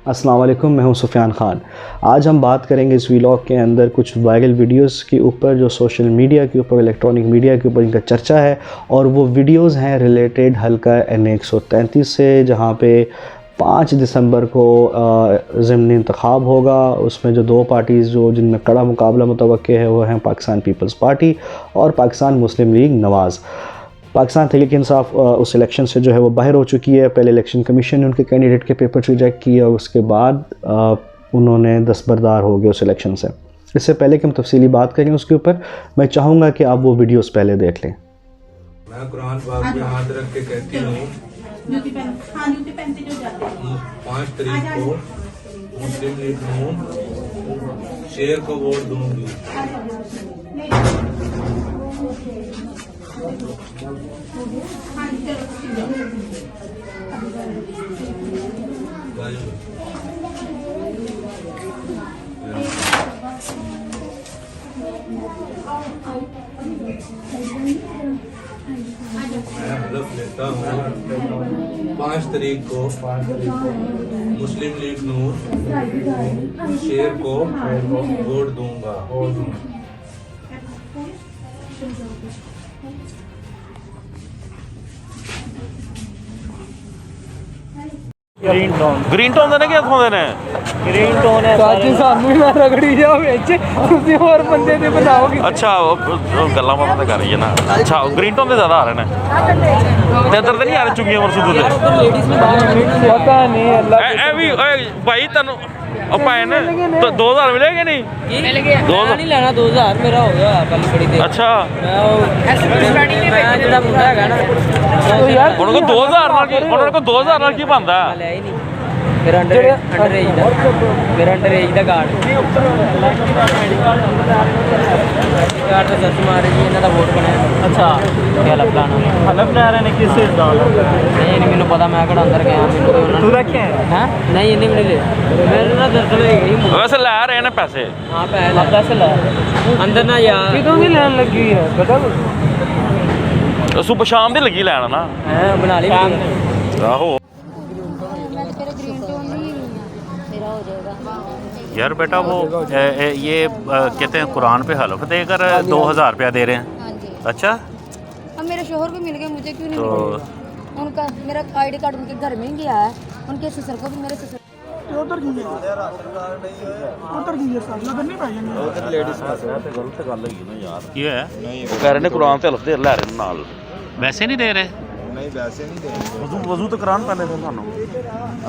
अस्सलाम वालेकुम, मैं हूं सुफियान ख़ान। आज हम बात करेंगे इस व्लॉग के अंदर कुछ वायरल वीडियोस के ऊपर जो सोशल मीडिया के ऊपर, इलेक्ट्रॉनिक मीडिया के ऊपर इनका चर्चा है। और वो वीडियोस हैं रिलेटेड हल्का NA-133 से, जहां पे 5 दिसंबर को ज़िमनी इंतखाब होगा। उसमें जो दो पार्टीज़ जो जिनमें कड़ा मुकाबला मुतवक्के है वो हैं पाकिस्तान पीपल्स पार्टी और पाकिस्तान मुस्लिम लीग नवाज़। पाकिस्तान तहरीक इंसाफ उस इलेक्शन से जो है वो बाहर हो चुकी है। पहले इलेक्शन कमीशन ने उनके कैंडिडेट के पेपर रिजेक्ट किए और उसके बाद उन्होंने दस्तबरदार हो गए उस इलेक्शन से। इससे पहले कि हम तफसीली बात करें उसके ऊपर, मैं चाहूँगा कि आप वो वीडियोस पहले देख लें। मैं कुरान पाक में हाथ रख के कहती हूँ 5 तारीख को मुस्लिम लीग नून शेर को वोट दूंगी। मैं हलफ लेता हूँ 5 तारीख को मुस्लिम लीग नून शेर को वोट दूंगा। ग्रीन टोन देने क्या थोंदे ने ग्रीन टोन है साजी सानू ही ना रगड़ी जाओ ਵਿੱਚ ਤੁਸੀਂ ਹੋਰ ਬੰਦੇ ਦੇ ਬਣਾਓਗੇ। अच्छा गल्ला बात तो कर रही है ना। अच्छा ग्रीन टोन दे ज्यादा आ रहे ने ते अंदर ते नहीं आ रहे चुंगियां मरसूद दे पता नहीं अल्लाह ए भी भाई तनु ओ पाए ने तो 2000 मिलेगा नहीं मिल गया। मैं नहीं लेना 2000 मेरा हो गया कल बड़ी देर। अच्छा मैं ਜਿਹੜਾ ਮੁੰਡਾ ਹੈਗਾ ਨਾ तो यार ਉਹਨਾਂ ਕੋ 2000 ਨਾਲ ਕੀ ਉਹਨਾਂ ਕੋ 2000 ਨਾਲ ਕੀ ਬਣਦਾ ਲੈ ਹੀ ਨਹੀਂ ਮੇਰਾ ਅੰਡਰ ਏਜ ਦਾ ਮੇਰਾ ਅੰਡਰ ਏਜ ਦਾ ਕਾਰਡ ਤਾਂ ਸੱਚ ਮਾਰੇ ਜੀ ਇਹਨਾਂ ਦਾ ਵੋਟ ਬਣਿਆ। ਅੱਛਾ ਕੀ ਹਲਫ ਲੈ ਰਹੇ ਨੇ ਕਿਸ ਚੀਜ਼ ਦਾ? ਨਹੀਂ ਮੈਨੂੰ ਪਤਾ, ਮੈਂ ਕਿਹੜਾ ਅੰਦਰ ਗਿਆ ਮੈਨੂੰ ਉਹਨਾਂ ਤੂੰ ਰੱਖਿਆ ਹੈ? ਨਹੀਂ ਇੰਨੇ ਵੀ ਨਹੀਂ ਲੈ ਮੇਰੇ ਨਾਲ ਦਰਦ ਹੋਈ ਗਈ। ਵੈਸੇ ਲੈ ਰਹੇ ਨੇ ਪੈਸੇ। ਹਾਂ ਪੈਸੇ ਲੈ ਅੰਦਰ ਨਾ ਯਾਰ ਕਿਦੋਂ ਦੀ ਲੈਣ ਲੱਗੀ ਹੈ ਪਤਾ ਸੁਬਹ ਸ਼ਾਮ ਦੀ ਲੱਗੀ ਲੈਣ ਨਾ ਹੈ ਬਣਾ ਲਈ ਆਹੋ। यार बेटा वो ये कहते हैं कुरान पे हलफ देकर 2000 रुपया दे रहे हैं। हाँ जी। अच्छा अब मेरे शोहर को मिल गया, मुझे क्यों नहीं तो मिला? उनका मेरा ID कार्ड उनके घर में ही गया है, उनके ससुर को भी, मेरे ससुर उधर की है सर लगन नहीं पाएंगे उधर लेडीज गलत गल है ना यार। ये है वो कह रहे ने कुरान पे हलफ दे ले रहे नाल वैसे नहीं दे रहे। नहीं वैसे नहीं दे वजू तो करान पैने थे थानू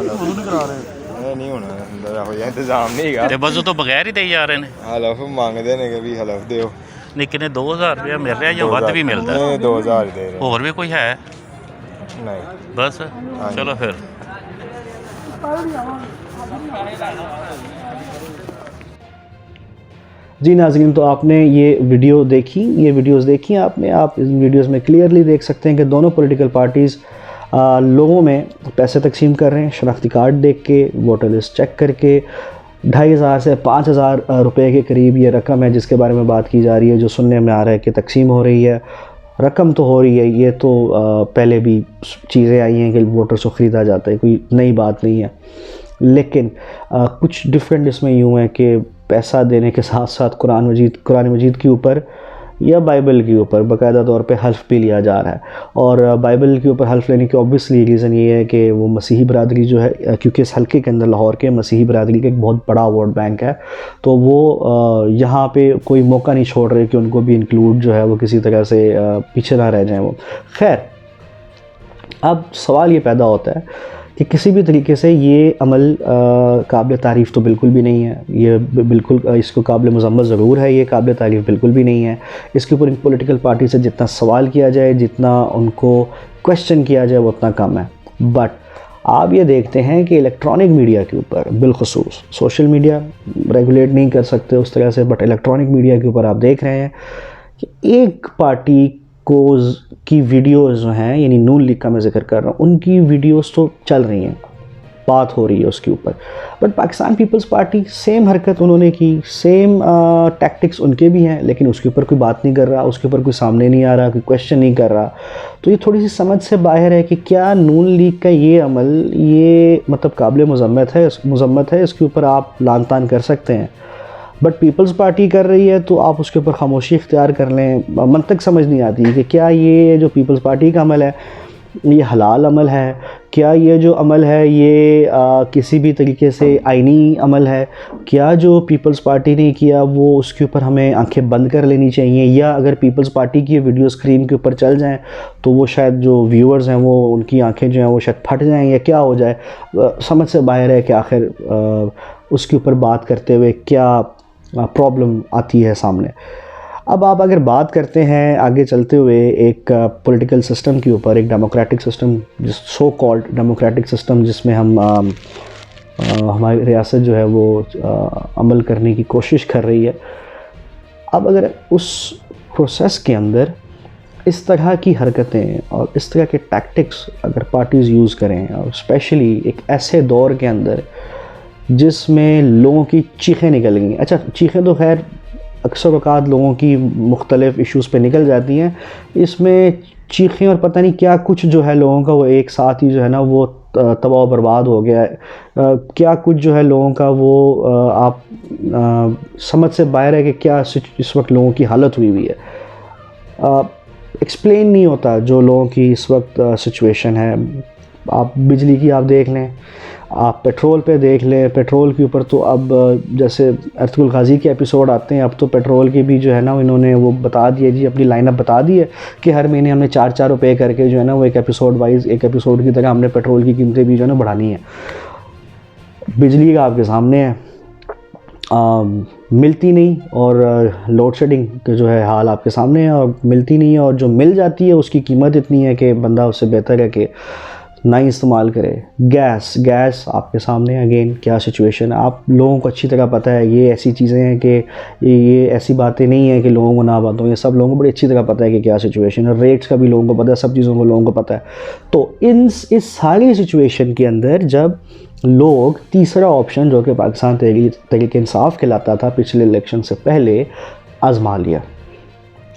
वजू नहीं करा रहे ਇਹ ਨਹੀਂ ਹੋਣਾ ਹੁੰਦਾ ਹੋ ਜਾ ਇੰਤਜ਼ਾਮ ਨਹੀਂ ਹੈਗਾ ਤੇ ਵਜ਼ੂ ਤੋਂ ਬਗੈਰ ਹੀ ਦੇਈ ਜਾ ਰਹੇ ਨੇ। ਹਲਫ ਮੰਗਦੇ ਨੇ ਕਿ ਵੀ ਹਲਫ ਦਿਓ। ਨਿੱਕੇ ਨੇ 2000 ਰੁਪਇਆ ਮਿਲ ਰਿਹਾ ਜਾਂ ਵੱਧ ਵੀ ਮਿਲਦਾ? ਨਹੀਂ 2000 ਦੇ ਰਹੇ ਹੋਰ ਵੀ ਕੋਈ ਹੈ? ਨਹੀਂ बस चलो फिर। जी नाज़रीन, तो आपने ये वीडियोस देखी आपने। आप इस वीडियोस में क्लियरली देख सकते हैं कि दोनों पॉलिटिकल पार्टीज़ लोगों में पैसे तकसीम कर रहे हैं। शनाख्ती कार्ड देख के, वोटर लिस्ट चेक करके 2500 से 5000 रुपये के करीब ये रकम है जिसके बारे में बात की जा रही है, जो सुनने में आ रहा है कि तकसीम हो रही है। रकम तो हो रही है, ये तो पहले भी चीज़ें आई हैं कि वोटर्स को ख़रीदा जाता है, कोई नई बात नहीं है। लेकिन कुछ डिफरेंट इसमें यूँ है कि पैसा देने के साथ साथ कुरान मजीद के ऊपर या बाइबल के ऊपर बाकायदा तौर पे हल्फ भी लिया जा रहा है। और बाइबल के ऊपर हल्फ लेने की ऑब्वियसली रीज़न ये है कि वो मसीही बरादरी जो है, क्योंकि इस हल्के के अंदर लाहौर के मसीही बरादरी का एक बहुत बड़ा वोट बैंक है, तो वो यहाँ पे कोई मौका नहीं छोड़ रहे कि उनको भी इंक्लूड जो है वो किसी तरह से पीछे ना रह जाएँ वो। खैर, अब सवाल ये पैदा होता है कि किसी भी तरीके से ये अमल काबिल तारीफ़ तो बिल्कुल भी नहीं है। ये बिल्कुल इसको काबिल मज़म्मत ज़रूर है, ये काबिल तारीफ़ बिल्कुल भी नहीं है। इसके ऊपर पॉलिटिकल पार्टी से जितना सवाल किया जाए, जितना उनको क्वेश्चन किया जाए, वो उतना कम है। बट आप ये देखते हैं कि इलेक्ट्रॉनिक मीडिया के ऊपर, बिलखसूस सोशल मीडिया रेगुलेट नहीं कर सकते उस तरह से, बट इलेक्ट्रॉनिक मीडिया के ऊपर आप देख रहे हैं कि एक पार्टी को की वीडियोस जो हैं, यानी नून लीग का मैं जिक्र कर रहा हूँ, उनकी वीडियोस तो चल रही हैं बात हो रही है उसके ऊपर। But Pakistan peoples party same हरकत उन्होंने की, सेम टैक्टिक्स उनके भी हैं, लेकिन उसके ऊपर कोई बात नहीं कर रहा, उसके ऊपर कोई सामने नहीं आ रहा, कोई क्वेश्चन नहीं कर रहा। तो ये थोड़ी सी समझ से बाहर है कि क्या नून लीग का ये अमल ये मतलब काबिल मज़म्मत है, इसके ऊपर आप लान तान कर सकते हैं। बट पीपल्स पार्टी कर रही है तो आप उसके ऊपर खामोशी इख्तियार कर लें। मंतक समझ नहीं आती कि क्या ये जो पीपल्स पार्टी का अमल है ये हलाल अमल है, क्या ये जो अमल है ये किसी भी तरीके से आइनी अमल है, क्या जो पीपल्स पार्टी ने किया वो उसके ऊपर हमें आंखें बंद कर लेनी चाहिए, या अगर पीपल्स पार्टी की वीडियो स्क्रीन के ऊपर चल जाएं तो वो शायद जो व्यूअर्स हैं वो उनकी आंखें जो हैं वो शायद फट जाएं, या क्या हो जाए। समझ से बाहर है कि आखिर उसके ऊपर बात करते हुए क्या प्रॉब्लम आती है सामने। अब आप अगर बात करते हैं आगे चलते हुए एक पॉलिटिकल सिस्टम के ऊपर, एक डेमोक्रेटिक सिस्टम, जिस सो कॉल्ड डेमोक्रेटिक सिस्टम जिसमें हम हमारी रियासत जो है वो अमल करने की कोशिश कर रही है। अब अगर उस प्रोसेस के अंदर इस तरह की हरकतें और इस तरह के टैक्टिक्स अगर पार्टीज़ यूज़ करें, और स्पेशली एक ऐसे दौर के अंदर जिसमें लोगों की चीखें निकल गई। अच्छा, चीखें तो खैर अक्सर औक़ात लोगों की मुख्तलिफ़ इश्यूज़ पे निकल जाती हैं, इसमें चीखें और पता नहीं क्या कुछ जो है लोगों का वो एक साथ ही जो है ना वो तबाह बर्बाद हो गया है। क्या कुछ जो है लोगों का वो आप समझ से बाहर है कि क्या इस वक्त लोगों की हालत हुई हुई है। एक्सप्लेन नहीं होता जो लोगों की इस वक्त सिचुएशन है। आप बिजली की आप देख लें, आप पेट्रोल पे देख लें, पेट्रोल के ऊपर तो अब जैसे अर्तुगरुल गाजी के एपिसोड आते हैं, अब तो पेट्रोल के भी जो है ना इन्होंने वो बता दिया जी, अपनी लाइनअप बता दी है कि हर महीने हमने 4-4 रुपये करके जो है ना वो एक एपिसोड वाइज, एक एपिसोड की तरह हमने पेट्रोल की कीमतें भी जो है ना बढ़ानी है। बिजली का आपके सामने है, मिलती नहीं, और लोड शेडिंग के जो है हाल आपके सामने है, और मिलती नहीं है, और जो मिल जाती है उसकी कीमत इतनी है कि बंदा उससे बेहतर है कि ना इस्तेमाल करे। गैस आपके सामने अगेन क्या सिचुएशन है, आप लोगों को अच्छी तरह पता है। ये ऐसी चीज़ें हैं कि ये ऐसी बातें नहीं है कि लोगों को ना बात हो, ये सब लोगों को बड़ी अच्छी तरह पता है कि क्या सिचुएशन है। रेट्स का भी लोगों को पता है, सब चीज़ों को लोगों को पता है। तो इस सारी सिचुएशन के अंदर जब लोग तीसरा ऑप्शन जो कि पाकिस्तान तहरीक इंसाफ कहलाता था पिछले इलेक्शन से पहले आज़मा लिया,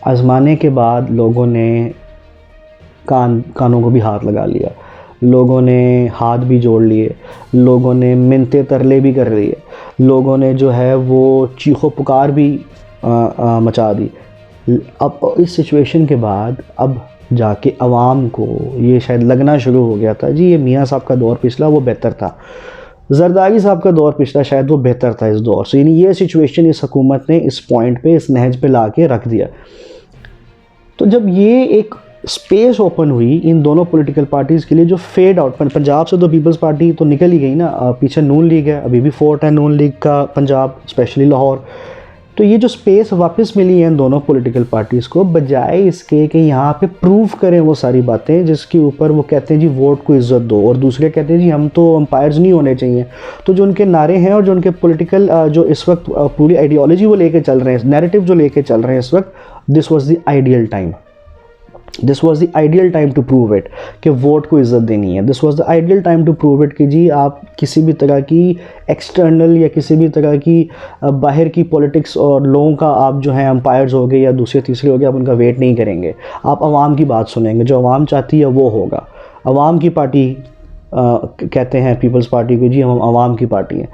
आज़माने के बाद लोगों ने कानों को भी हाथ लगा लिया, लोगों ने हाथ भी जोड़ लिए, लोगों ने मिन्नतें तरले भी कर लिए, लोगों ने जो है वो चीखो पुकार भी मचा दी। अब इस सिचुएशन के बाद अब जाके अवाम को ये शायद लगना शुरू हो गया था जी ये मियाँ साहब का दौर पिछला वो बेहतर था, जरदारी साहब का दौर पिछला शायद वो बेहतर था इस दौर से। यानी ये सिचुएशन इस हुकूमत ने इस पॉइंट पे, इस नहज पे ला के रख दिया। तो जब ये एक स्पेस ओपन हुई इन दोनों पॉलिटिकल पार्टीज़ के लिए जो फेड आउट, पंजाब से तो पीपल्स पार्टी तो निकल ही गई ना, पीछे नून लीग है, अभी भी फोर्ट है नून लीग का पंजाब, स्पेशली लाहौर। तो ये जो स्पेस वापस मिली है इन दोनों पॉलिटिकल पार्टीज़ को, बजाय इसके कि यहाँ पे प्रूव करें वो सारी बातें जिसके ऊपर वो कहते हैं जी वोट को इज़्ज़त दो, और दूसरे कहते हैं जी हम तो अंपायर्स नहीं होने चाहिए। तो जो उनके नारे हैं और जो उनके पॉलिटिकल जो इस वक्त पूरी आइडियोलॉजी वो लेके चल रहे हैं, नैरेटिव जो लेके चल रहे हैं इस वक्त, this was the ideal time, this was the ideal time to prove it कि वोट को इज़्ज़त देनी है। This was the ideal time to prove it कि जी आप किसी भी तरह की एक्सटर्नल या किसी भी तरह की बाहर की पॉलिटिक्स और लोगों का आप जो है अंपायर्स हो गए या दूसरे तीसरे हो गए, आप उनका वेट नहीं करेंगे, आप आवाम की बात सुनेंगे, जो आवाम चाहती है वो होगा। आवाम की पार्टी कहते हैं पीपल्स पार्टी को जी हम आवाम की पार्टी हैं।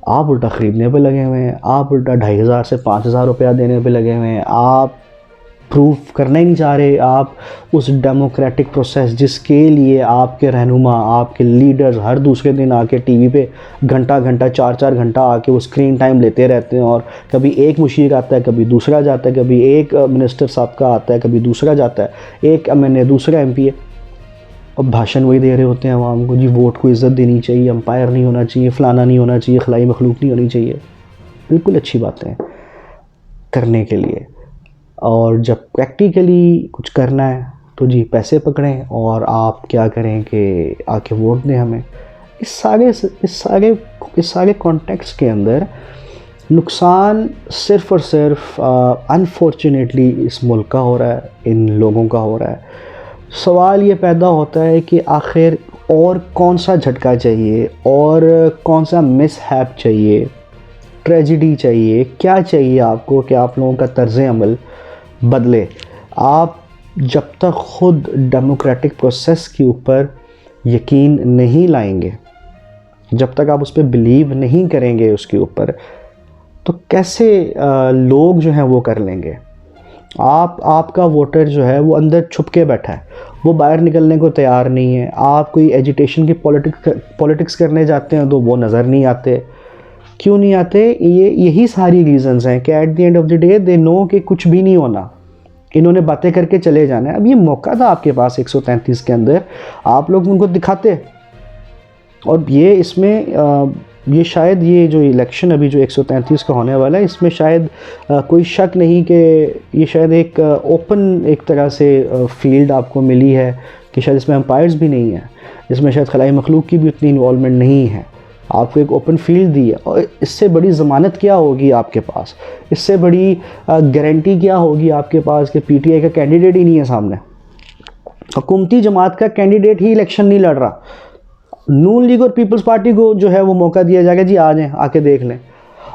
आप उल्टा ख़रीदने पे लगे हुए हैं, आप उल्टा 2500 से 5000 रुपया देने पे लगे हुए हैं, आप प्रूफ करना ही नहीं चाह रहे। आप उस डेमोक्रेटिक प्रोसेस जिसके लिए आपके रहनुमा, आपके लीडर्स हर दूसरे दिन आके टीवी पे घंटा 4-4 घंटा आके वो स्क्रीन टाइम लेते रहते हैं, और कभी एक मुशीर आता है, कभी दूसरा जाता है, कभी एक मिनिस्टर साहब का आता है, कभी दूसरा जाता है, एक MNA दूसरा MP, और भाषण वही दे रहे होते हैं आवाम को जी वोट को इज़्ज़त देनी चाहिए, अंपायर नहीं होना चाहिए, फ़लाना नहीं होना चाहिए, खलाई मखलूक नहीं होनी चाहिए। बिल्कुल अच्छी बातें हैं करने के लिए, और जब प्रैक्टिकली कुछ करना है तो जी पैसे पकड़ें और आप क्या करें कि आके वोट दें हमें। इस सारे कॉन्टेक्स्ट के अंदर नुकसान सिर्फ़ और सिर्फ अनफॉर्चुनेटली इस मुल्क का हो रहा है, इन लोगों का हो रहा है। सवाल ये पैदा होता है कि आखिर और कौन सा झटका चाहिए और कौन सा मिसहैप चाहिए, ट्रेजिडी चाहिए, क्या चाहिए आपको कि आप लोगों का तर्ज़ अमल बदले। आप जब तक ख़ुद डेमोक्रेटिक प्रोसेस के ऊपर यकीन नहीं लाएंगे, जब तक आप उस पर बिलीव नहीं करेंगे उसके ऊपर, तो कैसे लोग जो हैं वो कर लेंगे। आपका वोटर जो है वो अंदर छुप के बैठा है, वो बाहर निकलने को तैयार नहीं है। आप कोई एजिटेशन की पॉलिटिक्स करने जाते हैं तो वो नज़र नहीं आते। क्यों नहीं आते? यही सारी रीज़न्स हैं कि eight the end of the day they know कि कुछ भी नहीं होना, इन्होंने बातें करके चले जाना है। अब ये मौका था आपके पास 133 के अंदर, आप लोग उनको दिखाते। और ये इसमें ये शायद ये जो इलेक्शन अभी जो 133 का होने वाला है, इसमें शायद कोई शक नहीं कि ये शायद एक ओपन एक तरह से फील्ड आपको मिली है कि शायद इसमें एम्पायर्स भी नहीं है, इसमें शायद खलाई मखलूक की भी उतनी इन्वॉल्वमेंट नहीं है। आपको एक ओपन फील्ड दी है, और इससे बड़ी ज़मानत क्या होगी आपके पास, इससे बड़ी गारंटी क्या होगी आपके पास कि पीटीआई का कैंडिडेट ही नहीं है सामने, हुकूमती जमात का कैंडिडेट ही इलेक्शन नहीं लड़ रहा। नून लीग और पीपल्स पार्टी को जो है वो मौका दिया जाएगा, जी आ जाएं, आके देख लें,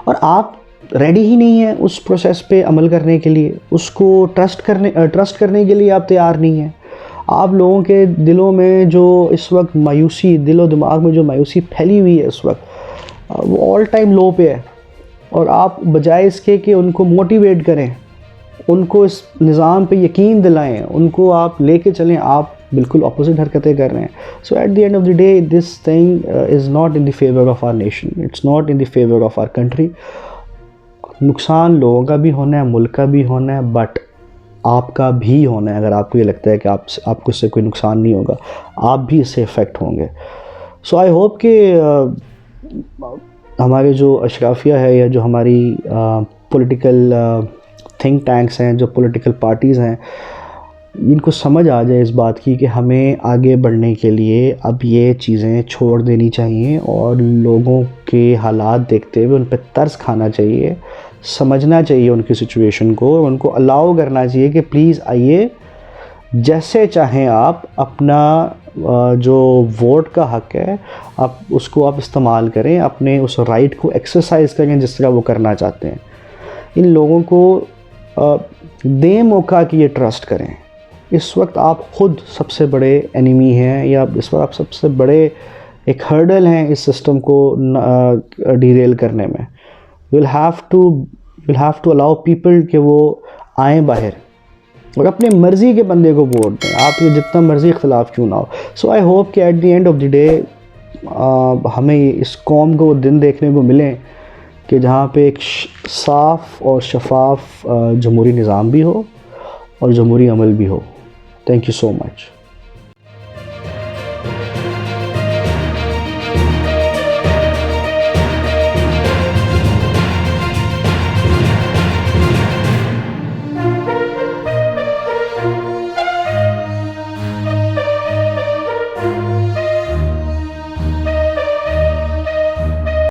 और आप रेडी ही नहीं हैं उस प्रोसेस पे अमल करने के लिए, उसको ट्रस्ट करने के लिए आप तैयार नहीं हैं। आप लोगों के दिलों में जो इस वक्त मायूसी, दिलो दिमाग में जो मायूसी फैली हुई है इस वक्त, वो ऑल टाइम लो पे है। और आप बजाय इसके कि उनको मोटिवेट करें, उनको इस निज़ाम पे यकीन दिलाएं, उनको आप लेके चलें, आप बिल्कुल अपोजिट हरकतें कर रहे हैं। So at the end of the day this thing is not in the favour of our nation, it's not in the favour of our country. नुकसान लोगों का भी होना है, मुल्क का भी होना है, बट आपका भी होना है। अगर आपको ये लगता है कि आपको इससे कोई नुकसान नहीं होगा, आप भी इससे इफ़ेक्ट होंगे। सो आई होप कि हमारे जो अशराफिया है या जो हमारी पॉलिटिकल थिंक टैंक्स हैं, जो पॉलिटिकल पार्टीज़ हैं, इनको समझ आ जाए इस बात की कि हमें आगे बढ़ने के लिए अब ये चीज़ें छोड़ देनी चाहिए और लोगों के हालात देखते हुए उन पर तरस खाना चाहिए, समझना चाहिए उनकी सिचुएशन को, और उनको अलाउ करना चाहिए कि प्लीज़ आइए, जैसे चाहें आप अपना जो वोट का हक़ है आप उसको आप इस्तेमाल करें, अपने उस राइट को एक्सरसाइज करें जिस तरह वो करना चाहते हैं। इन लोगों को दें मौका कि ये ट्रस्ट करें। इस वक्त आप ख़ुद सबसे बड़े एनिमी हैं, या इस वक्त आप सबसे बड़े एक हर्डल हैं इस सिस्टम को डीरेल करने में। Will have to allow people कि वो आएँ बाहर और अपने मर्ज़ी के बंदे को वोट दें, आप ये जितना मर्ज़ी इख्तलाफ क्यों ना हो। सो आई होप कि eight the end of the day हमें इस कौम को वो दिन देखने को मिले कि जहाँ पे एक साफ़ और शफाफ जमहूरी निज़ाम भी हो और जमहूरी अमल भी हो। Thank you so much.